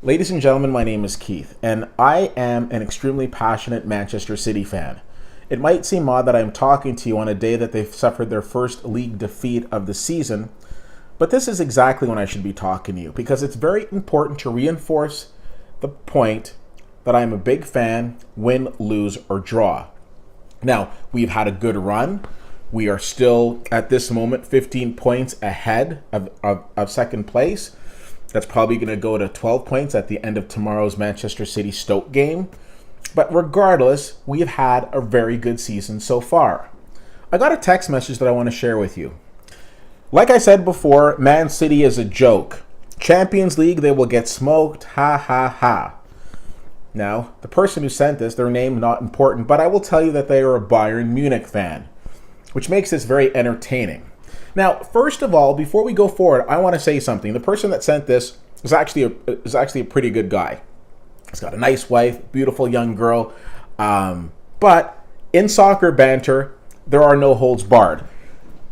Ladies and gentlemen, my name is Keith, and I am an extremely passionate Manchester City fan. It might seem odd that I'm talking to you on a day that they've suffered their first league defeat of the season, but this is exactly when I should be talking to you because it's very important to reinforce the point that I'm a big fan, win, lose, or draw. Now, we've had a good run. We are still, at this moment, 15 points ahead of second place. That's probably going to go to 12 points at the end of tomorrow's Manchester City-Stoke game. But regardless, we have had a very good season so far. I got a text message that I want to share with you. Like I said before, Man City is a joke. Champions League, they will get smoked. Ha ha ha. Now, the person who sent this, their name not important, but I will tell you that they are a Bayern Munich fan, which makes this very entertaining. Now, first of all, before we go forward, I want to say something. The person that sent this is actually a pretty good guy. He's got a nice wife, beautiful young girl, but in soccer banter, there are no holds barred.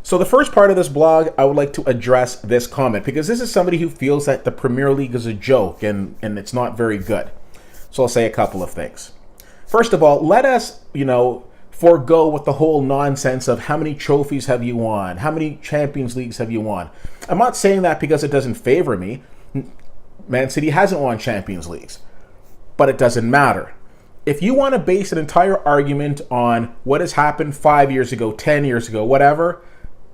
So the first part of this blog, I would like to address this comment because this is somebody who feels that the Premier League is a joke and it's not very good. So I'll say a couple of things. First of all, let us, forego with the whole nonsense of how many trophies have you won, how many Champions Leagues have you won. I'm not saying that because it doesn't favor me. Man City hasn't won Champions Leagues, but it doesn't matter. If you want to base an entire argument on what has happened 5 years ago, 10 years ago, whatever,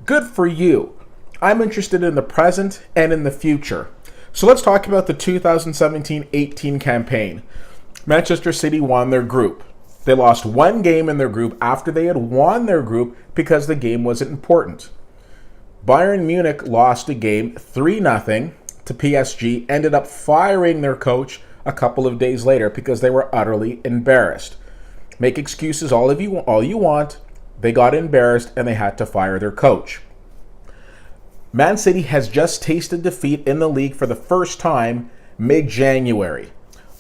good for you. I'm interested in the present and in the future. So let's talk about the 2017-18 campaign. Manchester City won their group. They lost one game in their group after they had won their group because the game wasn't important. Bayern Munich lost a game 3-0 to PSG, ended up firing their coach a couple of days later because they were utterly embarrassed. Make excuses all you want. They got embarrassed and they had to fire their coach. Man City has just tasted defeat in the league for the first time mid-January.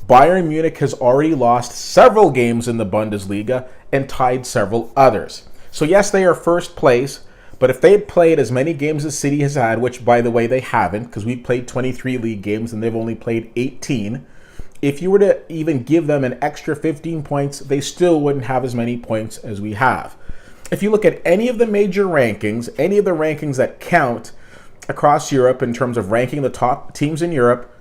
Bayern Munich has already lost several games in the Bundesliga and tied several others. So yes, they are first place, but if they had played as many games as City has had, which by the way they haven't, because we've played 23 league games and they've only played 18, if you were to even give them an extra 15 points, they still wouldn't have as many points as we have. If you look at any of the major rankings, any of the rankings that count across Europe in terms of ranking the top teams in Europe,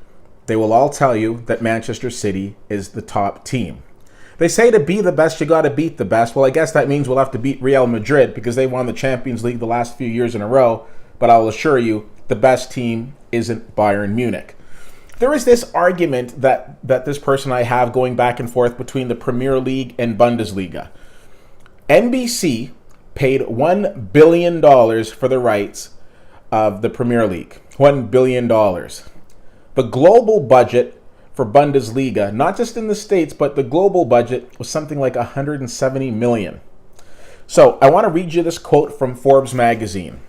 they will all tell you that Manchester City is the top team. They say to be the best, you got to beat the best. Well, I guess that means we'll have to beat Real Madrid because they won the Champions League the last few years in a row. But I will assure you, the best team isn't Bayern Munich. There is this argument that this person I have going back and forth between the Premier League and Bundesliga. NBC paid $1 billion for the rights of the Premier League. $1 billion. The global budget for Bundesliga, not just in the States, but the global budget was something like $170 million. So I want to read you this quote from Forbes magazine.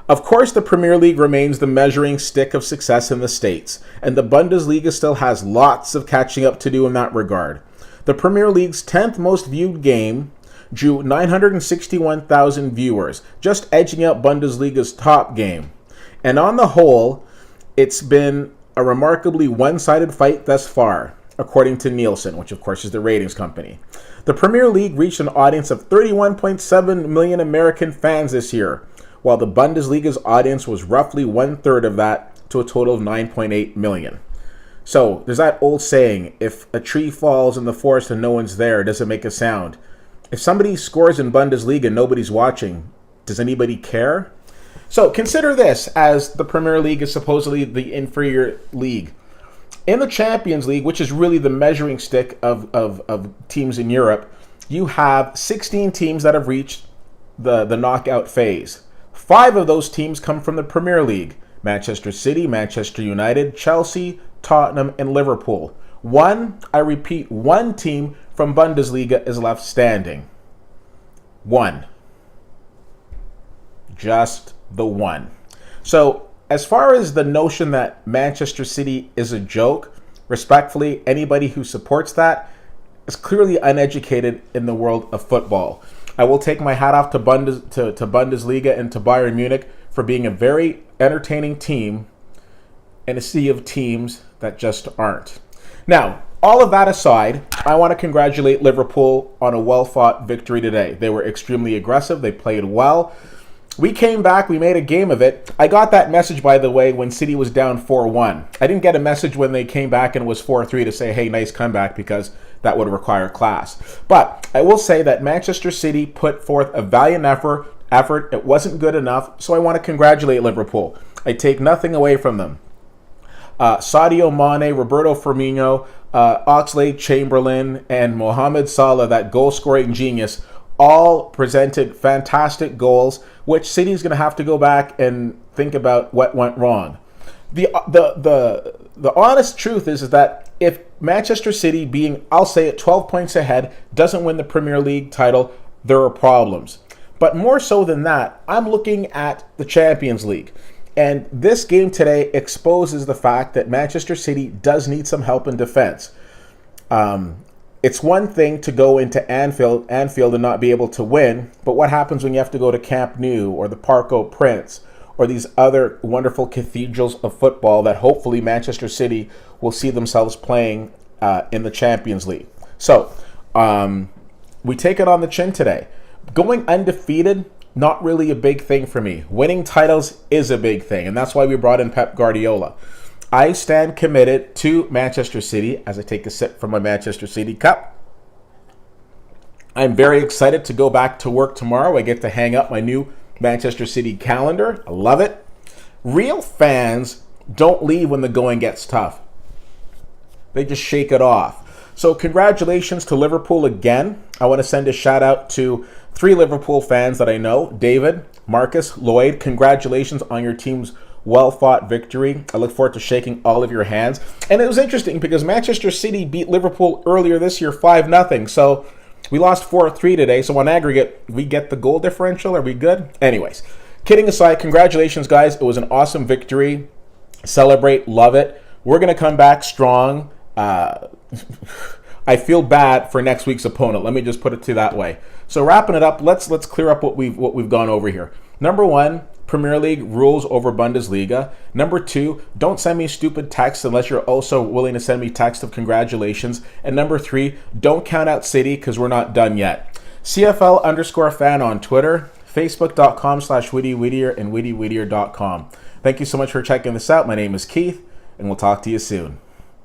Of course, the Premier League remains the measuring stick of success in the States, and the Bundesliga still has lots of catching up to do in that regard. The Premier League's 10th most viewed game drew 961,000 viewers, just edging out Bundesliga's top game. And on the whole, it's been a remarkably one-sided fight thus far, according to Nielsen, which of course is the ratings company. The Premier League reached an audience of 31.7 million American fans this year, while the Bundesliga's audience was roughly one-third of that, to a total of 9.8 million. So there's that old saying, if a tree falls in the forest and no one's there, does it make a sound? If somebody scores in Bundesliga and nobody's watching, does anybody care? So consider this, as the Premier League is supposedly the inferior league. In the Champions League, which is really the measuring stick of teams in Europe, you have 16 teams that have reached the knockout phase. 5 of those teams come from the Premier League. Manchester City, Manchester United, Chelsea, Tottenham, and Liverpool. One team from Bundesliga is left standing. One. Just the one. So as far as the notion that Manchester City is a joke, respectfully, anybody who supports that is clearly uneducated in the world of football. I will take my hat off to Bundesliga and to Bayern Munich for being a very entertaining team in a sea of teams that just aren't. Now, all of that aside, I want to congratulate Liverpool on a well-fought victory today. They were extremely aggressive. They played well. We came back. We made a game of it. I got that message, by the way, when City was down 4-1. I didn't get a message when they came back and was 4-3 to say, hey, nice comeback, because that would require class. But I will say that Manchester City put forth a valiant effort. It wasn't good enough, so I want to congratulate Liverpool. I take nothing away from them. Sadio Mane, Roberto Firmino, Oxlade-Chamberlain, and Mohamed Salah, that goal-scoring genius, all presented fantastic goals, which City's going to have to go back and think about what went wrong. The honest truth is that if Manchester City, being, I'll say it, 12 points ahead, doesn't win the Premier League title, there are problems. But more so than that, I'm looking at the Champions League. And this game today exposes the fact that Manchester City does need some help in defense. It's one thing to go into Anfield and not be able to win, but what happens when you have to go to Camp Nou or the Parc aux Princes or these other wonderful cathedrals of football that hopefully Manchester City will see themselves playing in the Champions League? So we take it on the chin today. Going undefeated, not really a big thing for me. Winning titles is a big thing, and that's why we brought in Pep Guardiola. I stand committed to Manchester City as I take a sip from my Manchester City cup. I'm very excited to go back to work tomorrow. I get to hang up my new Manchester City calendar. I love it. Real fans don't leave when the going gets tough. They just shake it off. So congratulations to Liverpool again. I want to send a shout out to 3 Liverpool fans that I know. David, Marcus, Lloyd, congratulations on your team's well-fought victory. I look forward to shaking all of your hands. And it was interesting because Manchester City beat Liverpool earlier this year 5-0. So we lost 4-3 today. So on aggregate, we get the goal differential. Are we good? Anyways, kidding aside, congratulations, guys. It was an awesome victory. Celebrate. Love it. We're going to come back strong. I feel bad for next week's opponent. Let me just put it to that way. So wrapping it up, let's clear up what we've gone over here. Number 1, Premier League rules over Bundesliga. Number 2, don't send me stupid texts unless you're also willing to send me text of congratulations. And number 3, don't count out City because we're not done yet. CFL_fan on Twitter, Facebook.com/WittyWhittier and WittyWhittier.com. Thank you so much for checking this out. My name is Keith, and we'll talk to you soon.